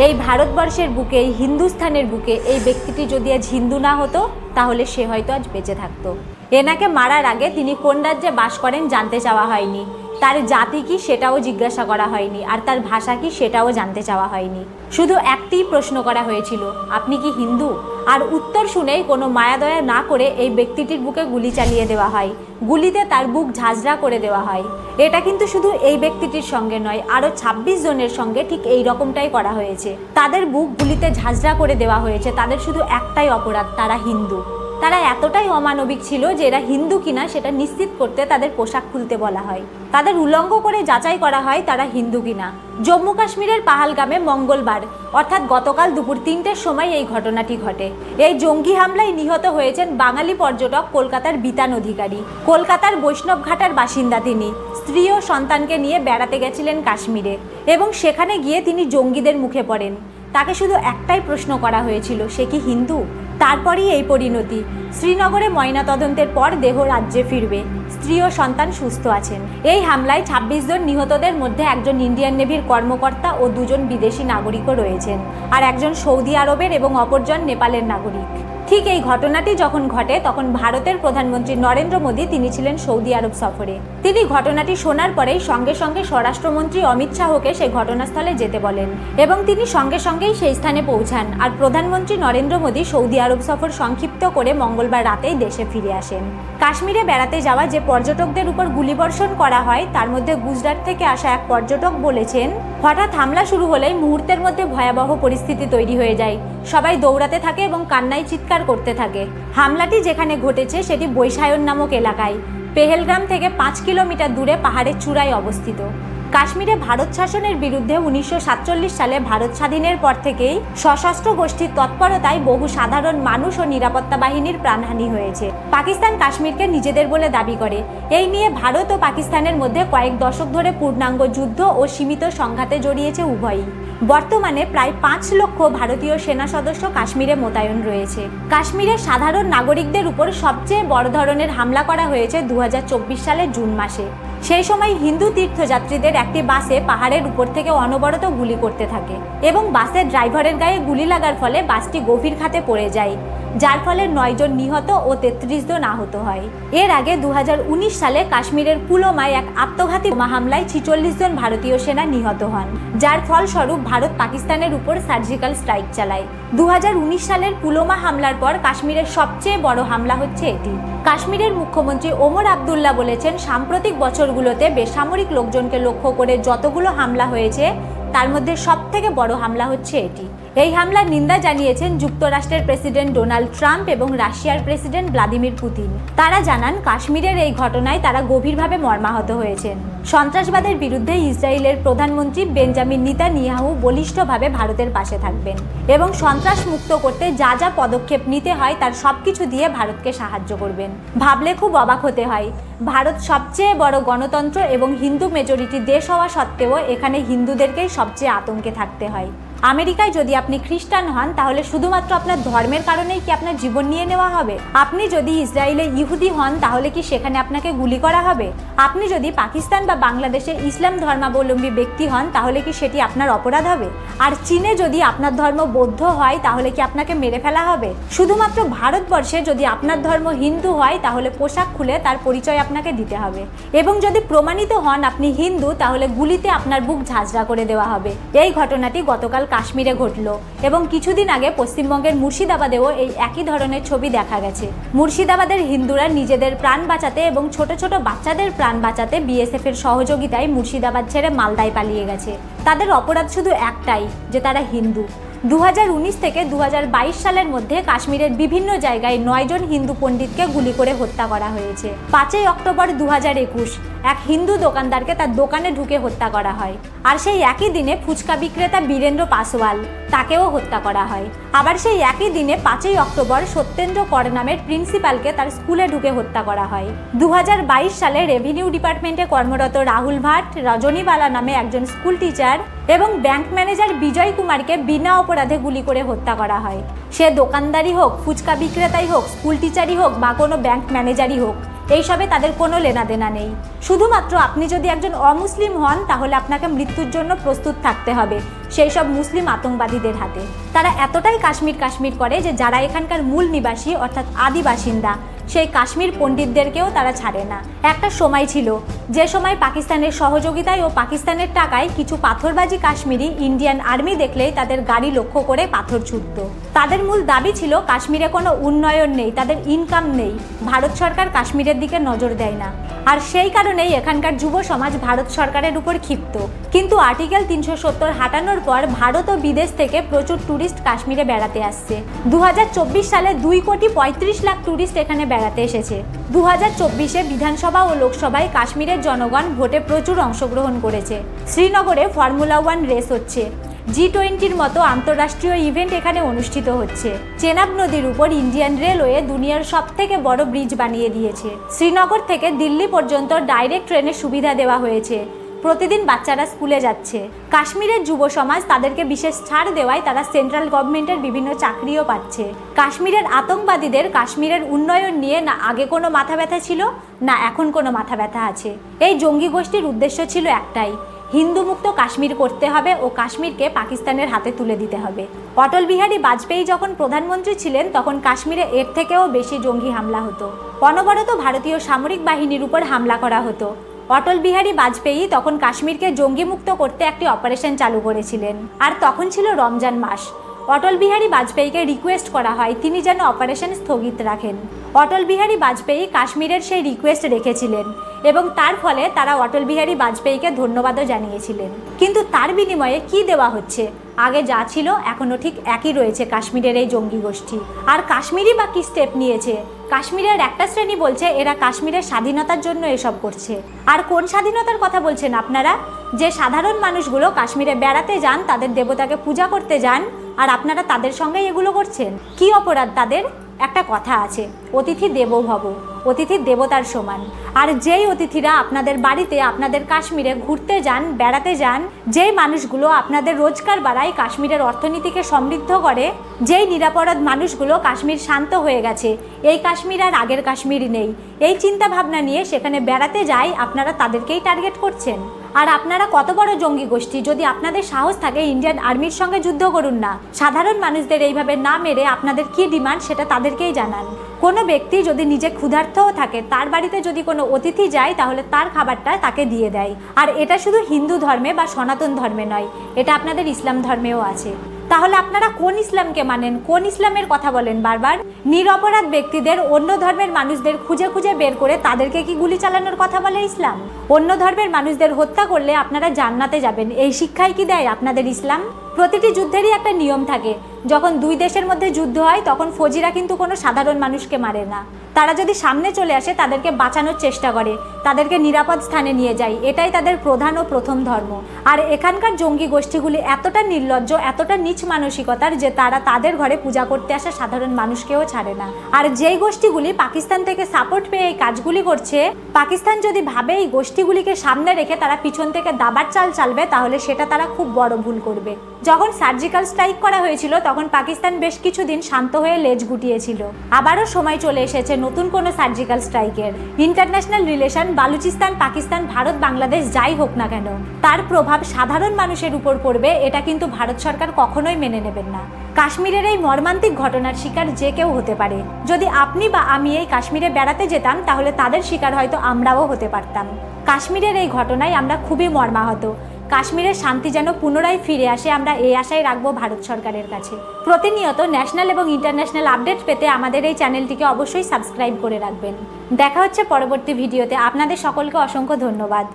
এই ভারতবর্ষের বুকে, এই হিন্দুস্থানের বুকে এই ব্যক্তিটি যদি আজ হিন্দু না হতো তাহলে সে হয়তো আজ বেঁচে থাকতো। এনাকে মারার আগে তিনি কোন রাজ্যে বাস করেন জানতে চাওয়া হয়নি, তার জাতি কি সেটাও জিজ্ঞাসা করা হয়নি, আর তার ভাষা কি সেটাও জানতে চাওয়া হয়নি। শুধু একটিই প্রশ্ন করা হয়েছিল, আপনি কি হিন্দু? আর উত্তর শুনেই কোনো মায়াদয়া না করে এই ব্যক্তিটির বুকে গুলি চালিয়ে দেওয়া হয়, গুলিতে তার বুক ঝাঁঝরা করে দেওয়া হয়। এটা কিন্তু শুধু এই ব্যক্তিটির সঙ্গে নয়, আরও ২৬ জনের সঙ্গে ঠিক এই রকমটাই করা হয়েছে। তাদের বুক গুলিতে ঝাঁঝরা করে দেওয়া হয়েছে। তাদের শুধু একটাই অপরাধ, তারা হিন্দু। তারা এতটাই অমানবিক ছিল যে এরা হিন্দু কিনা সেটা নিশ্চিত করতে তাদের পোশাক খুলতে বলা হয়, তাদের উলঙ্গ করে যাচাই করা হয় তারা হিন্দু কিনা। জম্মু কাশ্মীরের পাহালগামে মঙ্গলবার অর্থাৎ গতকাল দুপুর ৩টের সময় এই ঘটনাটি ঘটে। এই জঙ্গি হামলায় নিহত হয়েছেন বাঙালি পর্যটক কলকাতার বিতান অধিকারী। কলকাতার বৈষ্ণবঘাটার বাসিন্দা তিনি। স্ত্রী ও সন্তানকে নিয়ে বেড়াতে গেছিলেন কাশ্মীরে এবং সেখানে গিয়ে তিনি জঙ্গিদের মুখে পড়েন। তাকে শুধু একটাই প্রশ্ন করা হয়েছিল, সে কি হিন্দু? তারপরই এই পরিণতি। শ্রীনগরে ময়নাতদন্তের পর দেহ রাজ্যে ফিরবে। স্ত্রী ও সন্তান সুস্থ আছেন। এই হামলায় ২৬ জন নিহতদের মধ্যে একজন ইন্ডিয়ান নেভির কর্মকর্তা ও ২ জন বিদেশি নাগরিকও রয়েছেন, আর একজন সৌদি আরবের এবং অপরজন নেপালের নাগরিক। ঠিক এই ঘটনাটি যখন ঘটে তখন ভারতের প্রধানমন্ত্রী নরেন্দ্র মোদী তিনি ছিলেন সৌদি আরব সফরে। তিনি ঘটনাটি শোনার পরেই সঙ্গে সঙ্গে স্বরাষ্ট্রমন্ত্রী অমিত শাহকে সেই ঘটনাস্থলে যেতে বলেন এবং তিনি সঙ্গে সঙ্গেই সেই স্থানে পৌঁছান। আর প্রধানমন্ত্রী নরেন্দ্র মোদী সৌদি আরব সফর সংক্ষিপ্ত করে মঙ্গলবার রাতেই দেশে ফিরে আসেন। কাশ্মীরে বেড়াতে যাওয়া যে পর্যটকদের উপর গুলিবর্ষণ করা হয় তার মধ্যে গুজরাট থেকে আসা এক পর্যটক বলেছেন, হঠাৎ হামলা শুরু হলেই মুহূর্তের মধ্যে ভয়াবহ পরিস্থিতি তৈরি হয়ে যায়। সবাই দৌড়াতে থাকে এবং কান্নায় চিৎকার করতে থাকে। হামলাটি যেখানে ঘটেছে সেটি বৈশায়ন নামক এলাকায়, পেহেলগ্রাম থেকে ৫ কিলোমিটার দূরে পাহাড়ের চূড়ায় অবস্থিত। কাশ্মীরে ভারত শাসনের বিরুদ্ধে ১৯৪৭ সালে ভারত স্বাধীনের পর থেকেই সশস্ত্র গোষ্ঠীর তৎপরতায় বহু সাধারণ মানুষ ও নিরাপত্তা বাহিনীর প্রাণহানি হয়েছে। পাকিস্তান কাশ্মীরকে নিজেদের বলে দাবি করে। এই নিয়ে ভারত ও পাকিস্তানের মধ্যে কয়েক দশক ধরে পূর্ণাঙ্গ যুদ্ধ ও সীমিত সংঘাতে জড়িয়েছে উভয়ই। বর্তমানে প্রায় ৫ লক্ষ ভারতীয় সেনা সদস্য কাশ্মীরে মোতায়েন রয়েছে। কাশ্মীরের সাধারণ নাগরিকদের উপর সবচেয়ে বড় ধরনের হামলা করা হয়েছে ২০২৪ সালের জুন মাসে। সেই সময় হিন্দু তীর্থযাত্রীদের একটি বাসে পাহাড়ের উপর থেকে অনবরত গুলি করতে থাকে এবং বাসের ড্রাইভারের গায়ে গুলি লাগার ফলে বাসটি গভীর খাতে পড়ে যায়, যার ফলে ৯ জন নিহত ও ৩৩ জন আহত হয়। এর আগে ২০১৯ সালে কাশ্মীরের পুলওয়ামায় এক আত্মঘাতী বোমা হামলায় ৪৬ জন ভারতীয় সেনা নিহত হন, যার ফলস্বরূপ ভারত পাকিস্তানের উপর সার্জিক্যাল স্ট্রাইক চালায়। ২০১৯ সালের পুলওয়ামা হামলার পর কাশ্মীরের সবচেয়ে বড় হামলা হচ্ছে এটি। কাশ্মীরের মুখ্যমন্ত্রী ওমর আবদুল্লাহ বলেছেন, সাম্প্রতিক বছরগুলোতে বেসামরিক লোকজনকে লক্ষ্য করে যতগুলো হামলা হয়েছে তার মধ্যে সবথেকে বড় হামলা হচ্ছে এটি। এই হামলার নিন্দা জানিয়েছেন যুক্তরাষ্ট্রের প্রেসিডেন্ট ডোনাল্ড ট্রাম্প এবং রাশিয়ার প্রেসিডেন্ট ভ্লাদিমির পুতিন। তারা জানান, কাশ্মীরের এই ঘটনায় তারা গভীরভাবে মর্মাহত হয়েছেন। সন্ত্রাসবাদের বিরুদ্ধে ইসরায়েলের প্রধানমন্ত্রী বেঞ্জামিন নেতানিয়াহু বলিষ্ঠভাবে ভারতের পাশে থাকবেন এবং সন্ত্রাস মুক্ত করতে যা যা পদক্ষেপ নিতে হয় তার সবকিছু দিয়ে ভারতকে সাহায্য করবেন। ভাবলে খুব অবাক হতে হয়, ভারত সবচেয়ে বড় গণতন্ত্র এবং হিন্দু মেজরিটি দেশ হওয়া সত্ত্বেও এখানে হিন্দুদেরকেই সবচেয়ে আতঙ্কে থাকতে হয়। আমেরিকায় যদি আপনি খ্রিস্টান হন তাহলে শুধুমাত্র আপনার ধর্মের কারণেই কি আপনার জীবন নিয়ে নেওয়া হবে? আপনি যদি ইসরায়েলে ইহুদি হন তাহলে কি সেখানে আপনাকে গুলি করা হবে? আপনি যদি পাকিস্তান বা বাংলাদেশে ইসলাম ধর্মাবলম্বী ব্যক্তি হন তাহলে কি সেটি আপনার অপরাধ হবে? আর চীনে যদি আপনার ধর্ম বৌদ্ধ হয় তাহলে কি আপনাকে মেরে ফেলা হবে? শুধুমাত্র ভারতবর্ষে যদি আপনার ধর্ম হিন্দু হয় তাহলে পোশাক খুলে তার পরিচয় আপনাকে দিতে হবে এবং যদি প্রমাণিত হন আপনি হিন্দু তাহলে গুলিতে আপনার বুক ঝাঁঝরা করে দেওয়া হবে। এই ঘটনাটি গতকাল কাশ্মীরে ঘটল এবং কিছুদিন আগে পশ্চিমবঙ্গের মুর্শিদাবাদেও এই একই ধরনের ছবি দেখা গেছে। মুর্শিদাবাদের হিন্দুরা নিজেদের প্রাণ বাঁচাতে এবং ছোট ছোট বাচ্চাদের প্রাণ বাঁচাতে বিএসএফ এর সহযোগিতায় মুর্শিদাবাদ ছেড়ে মালদায় পালিয়ে গেছে। তাদের অপরাধ শুধু একটাই, যে তারা হিন্দু। ২০১৯ থেকে ২০২২ সালের মধ্যে কাশ্মীরের বিভিন্ন জায়গায় ৯ জন হিন্দু পণ্ডিতকে গুলি করে হত্যা করা হয়েছে। ৫ই অক্টোবর ২০২১ এক হিন্দু দোকানদারকে তার দোকানে ঢুকে হত্যা করা হয়। আর সেই একই দিনে ফুচকা বিক্রেতা বীরেন্দ্র পাসওয়াল তাকেও হত্যা করা হয়। আবার সেই একই দিনে ৫ই অক্টোবর সত্যেন্দ্র কর নামের প্রিন্সিপালকে তার স্কুলে ঢুকে হত্যা করা হয়। ২০২২ সালে রেভিনিউ ডিপার্টমেন্টে কর্মরত রাহুল ভাট, রজনীবালা নামে একজন স্কুল টিচার এবং ব্যাংক ম্যানেজার বিজয় কুমারকে বিনা অপরাধে গুলি করে হত্যা করা হয়। সে দোকানদারই হোক, ফুচকা বিক্রেতাই হোক, স্কুল টিচারই হোক বা কোনো ব্যাংক ম্যানেজারই হোক, এইসবে তাদের কোনো লেনাদেনা নেই। শুধুমাত্র আপনি যদি একজন অমুসলিম হন তাহলে আপনাকে মৃত্যুর জন্য প্রস্তুত থাকতে হবে সেই সব মুসলিম আতঙ্কবাদীদের হাতে। তারা এতটাই কাশ্মীর করে যে যারা এখানকার মূল নিবাসী অর্থাৎ আদি বাসিন্দা সেই কাশ্মীর পণ্ডিতদেরকেও তারা ছাড়ে না। একটা সময় ছিল যে সময় পাকিস্তানের সহযোগিতায় ও পাকিস্তানের টাকায় কিছু পাথরবাজি কাশ্মীরি ইন্ডিয়ান আর্মি দেখলেই তাদের গাড়ি লক্ষ্য করে পাথর ছুটত। তাদের মূল দাবি ছিল কাশ্মীরে কোনো উন্নয়ন নেই, তাদের ইনকাম নেই, ভারত সরকার কাশ্মীরের দিকে নজর দেয় না। আর সেই কারণেই এখানকার যুব সমাজ ভারত সরকারের উপর ক্ষিপ্ত। কিন্তু আর্টিকেল 370 হাঁটানোর পর ভারত ও বিদেশ থেকে প্রচুর ট্যুরিস্ট কাশ্মীরে বেড়াতে আসছে। 2024 সালে 2,35,00,000 ট্যুরিস্ট এখানে বেড়াতে এসেছে। 2024-এ বিধানসভা ও লোকসভায় কাশ্মীরের জনগণ ভোটে প্রচুর অংশগ্রহণ করেছে। শ্রীনগরে ফর্মুলা 1 রেস হচ্ছে। G20-র মতো আন্তঃরাষ্ট্রীয় ইভেন্ট এখানে অনুষ্ঠিত হচ্ছে। চেনাব নদীর উপর ইন্ডিয়ান রেলওয়ে দুনিয়ার সবথেকে বড় ব্রিজ বানিয়ে দিয়েছে। শ্রীনগর থেকে দিল্লি পর্যন্ত ডাইরেক্ট ট্রেনের সুবিধা দেওয়া হয়েছে। প্রতিদিন বাচ্চারা স্কুলে যাচ্ছে। কাশ্মীরের যুব সমাজ তাদেরকে বিশেষ ছাড় দেওয়ায় তারা সেন্ট্রাল গভর্নমেন্টের বিভিন্ন চাকরিও পাচ্ছে। কাশ্মীরের আতঙ্কবাদীদের কাশ্মীরের উন্নয়ন নিয়ে না আগে কোনো মাথা ব্যথা ছিল, না এখন কোনো মাথা ব্যথা আছে। এই জঙ্গি গোষ্ঠীর উদ্দেশ্য ছিল একটাই, হিন্দু মুক্ত কাশ্মীর করতে হবে ও কাশ্মীরকে পাকিস্তানের হাতে তুলে দিতে হবে। অটল বিহারী বাজপেয়ী যখন প্রধানমন্ত্রী ছিলেন তখন কাশ্মীরে এর থেকেও বেশি জঙ্গি হামলা হতো। অনবরত ভারতীয় সামরিক বাহিনীর উপর হামলা করা হতো। অটল বিহারী বাজপেয়ী তখন কাশ্মীরকে জঙ্গি মুক্ত করতে একটি অপারেশন চালু করেছিলেন। আর তখন ছিল রমজান মাস। অটল বিহারী বাজপেয়ীকে রিকোয়েস্ট করা হয় তিনি যেন অপারেশন স্থগিত রাখেন। অটল বিহারী বাজপেয়ী কাশ্মীরের সেই রিকোয়েস্ট রেখেছিলেন এবং তার ফলে তারা অটল বিহারী বাজপেয়ীকে ধন্যবাদও জানিয়েছিলেন। কিন্তু তার বিনিময়ে কি দেওয়া হচ্ছে? আগে যা ছিল এখনও ঠিক একই রয়েছে কাশ্মীরের এই জঙ্গি গোষ্ঠী। আর কাশ্মীরি বা কি স্টেপ নিয়েছে? কাশ্মীরের একটা শ্রেণী বলছে এরা কাশ্মীরের স্বাধীনতার জন্য এসব করছে। আর কোন স্বাধীনতার কথা বলছেন আপনারা? যে সাধারণ মানুষগুলো কাশ্মীরে বেড়াতে যান, তাদের দেবতাকে পূজা করতে যান, আর আপনারা তাদের সঙ্গে এগুলো করছেন। কি অপরাধ তাদের? একটা কথা আছে, অতিথি দেবো ভব, অতিথি দেবতার সমান। আর যেই অতিথিরা আপনাদের বাড়িতে আপনাদের কাশ্মীরে ঘুরতে যান, বেড়াতে যান, যেই মানুষগুলো আপনাদের রোজগার বাড়ায়, কাশ্মীরের অর্থনীতিকে সমৃদ্ধ করে, যেই নিরাপরাধ মানুষগুলো কাশ্মীর শান্ত হয়ে গেছে, এই কাশ্মীর আর আগের কাশ্মীর নেই, এই চিন্তা ভাবনা নিয়ে সেখানে বেড়াতে যায়, আপনারা তাদেরকেই টার্গেট করছেন। আর আপনারা কত বড় জঙ্গি গোষ্ঠী! যদি আপনাদের সাহস থাকে ইন্ডিয়ান আর্মির সঙ্গে যুদ্ধ করুন না। সাধারণ মানুষদের এইভাবে না মেরে আপনাদের কি ডিমান্ড সেটা তাদেরকেই জানান। কোনো ব্যক্তি যদি নিজে ক্ষুধার্তও থাকে, তার বাড়িতে যদি কোনো অতিথি যায় তাহলে তার খাবারটা তাকে দিয়ে দেয়। আর এটা শুধু হিন্দু ধর্মে বা সনাতন ধর্মে নয়, এটা আপনাদের ইসলাম ধর্মেও আছে। তাহলে আপনারা কোন ইসলামকে মানেন? কোন ইসলামের কথা বলেন বারবার? নিরপরাধ ব্যক্তিদের, অন্য ধর্মের মানুষদের খুঁজে খুঁজে বের করে তাদেরকে কি গুলি চালানোর কথা বলে ইসলাম? অন্য ধর্মের মানুষদের হত্যা করলে আপনারা জান্নাতে যাবেন, এই শিক্ষাই কি দেয় আপনাদের ইসলাম? প্রতিটি যুদ্ধেরই একটা নিয়ম থাকে। যখন দুই দেশের মধ্যে যুদ্ধ হয় তখন ফৌজিরা কিন্তু কোনো সাধারণ মানুষকে মারে না। তারা যদি সামনে চলে আসে তাদেরকে বাঁচানোর চেষ্টা করে, তাদেরকে নিরাপদ স্থানে নিয়ে যায়। এটাই তাদের প্রধান ও প্রথম ধর্ম। আর এখানকার জঙ্গি গোষ্ঠীগুলি এতটা নির্লজ্জ, এতটা নীচ মানসিকতার যে তারা তাদের ঘরে পূজা করতে আসা সাধারণ মানুষকেও ছাড়ে না। আর যেই গোষ্ঠীগুলি পাকিস্তান থেকে সাপোর্ট পেয়ে এই কাজগুলি করছে, পাকিস্তান যদি ভাবে এই গোষ্ঠীগুলিকে সামনে রেখে তারা পিছন থেকে দাবার চাল চালবে, তাহলে সেটা তারা খুব বড় ভুল করবে। যখন সার্জিক্যাল স্ট্রাইক করা হয়েছিল তখন পাকিস্তান বেশ কিছুদিন শান্ত হয়ে লেজ গুটিয়েছিল। আবারও সময় চলে এসেছে নতুন কোনো সার্জিক্যাল স্ট্রাইকের। ইন্টারন্যাশনাল রিলেশন, বালুচিস্তান, পাকিস্তান, ভারত, বাংলাদেশ যাই হোক না কেন, তার প্রভাব সাধারণ মানুষের উপর পড়বে, এটা কিন্তু ভারত সরকার কখনোই মেনে নেবেন না। কাশ্মীরের এই মর্মান্তিক ঘটনার শিকার যে কেউ হতে পারে। যদি আপনি বা আমি এই কাশ্মীরে বেড়াতে যেতাম তাহলে তাদের শিকার হয়তো আমরাও হতে পারতাম। কাশ্মীরের এই ঘটনায় আমরা খুবই মর্মাহত। কাশ্মীরের শান্তি যেন পুনরায় ফিরে আসে, আমরা এই আশাই রাখবো ভারত সরকারের কাছে। প্রতিনিয়ত ন্যাশনাল এবং ইন্টারন্যাশনাল আপডেট পেতে আমাদের এই চ্যানেলটিকে অবশ্যই সাবস্ক্রাইব করে রাখবেন। দেখা হচ্ছে পরবর্তী ভিডিওতে। আপনাদের সকলকে অসংখ্য ধন্যবাদ।